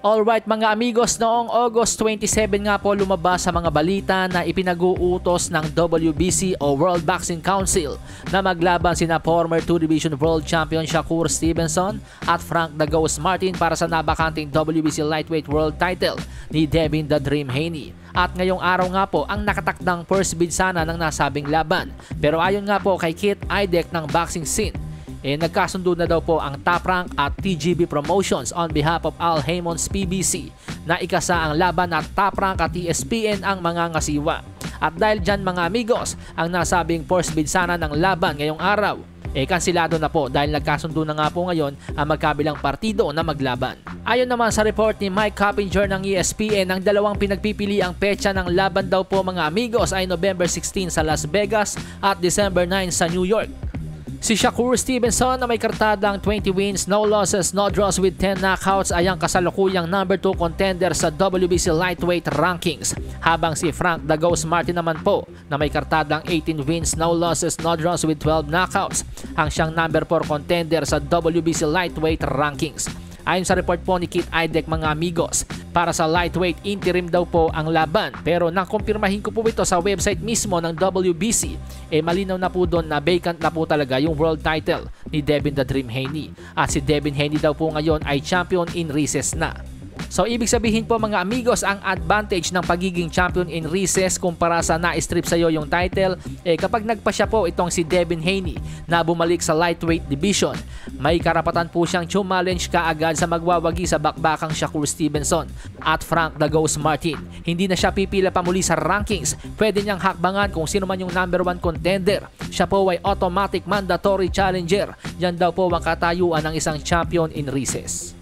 Alright mga amigos, noong August 27 nga po lumabas sa mga balita na ipinag-uutos ng WBC o World Boxing Council na maglaban sina former 2 Division World Champion Shakur Stevenson at Frank "The Ghost" Martin para sa nabakanting WBC Lightweight World Title ni Devin "The Dream" Haney. At ngayong araw nga po ang nakatakdang first bid sana ng nasabing laban. Pero ayon nga po kay Keith Idec ng boxing scene, nagkasundo na daw po ang Top Rank at TGB Promotions on behalf of Al Haymon's PBC na ikasa ang laban at Top Rank at ESPN ang mangangasiwa. At dahil dyan mga amigos, ang nasabing first bid sana ng laban ngayong araw, kansilado na po dahil nagkasundo na nga po ngayon ang magkabilang partido na maglaban. Ayon naman sa report ni Mike Coppinger ng ESPN, ang dalawang pinagpipiliang petsa ng laban daw po mga amigos ay November 16 sa Las Vegas at December 9 sa New York. Si Shakur Stevenson na may kartadang 20 wins, no losses, no draws with 10 knockouts ay ang kasalukuyang number 2 contender sa WBC Lightweight Rankings. Habang si Frank "The Ghost" Martin naman po na may kartadang 18 wins, no losses, no draws with 12 knockouts ang siyang number 4 contender sa WBC Lightweight Rankings. Ayon sa report po ni Keith Idec mga amigos, para sa lightweight interim daw po ang laban. Pero nakumpirmahin ko po ito sa website mismo ng WBC, malinaw na po doon na vacant na po talaga yung world title ni Devin "The Dream" Haney. At si Devin Haney daw po ngayon ay champion in recess na. So ibig sabihin po mga amigos, ang advantage ng pagiging champion in recess kumpara sa na-strip sa iyo yung title, kapag nagpasya po itong si Devin Haney na bumalik sa lightweight division, may karapatan po siyang challenge kaagad sa magwawagi sa bakbakang Shakur Stevenson at Frank "The Ghost" Martin. Hindi na siya pipila pa muli sa rankings, pwede niyang hakbangan kung sino man yung number 1 contender. Siya po ay automatic mandatory challenger. Yan daw po ang katayuan ng isang champion in recess.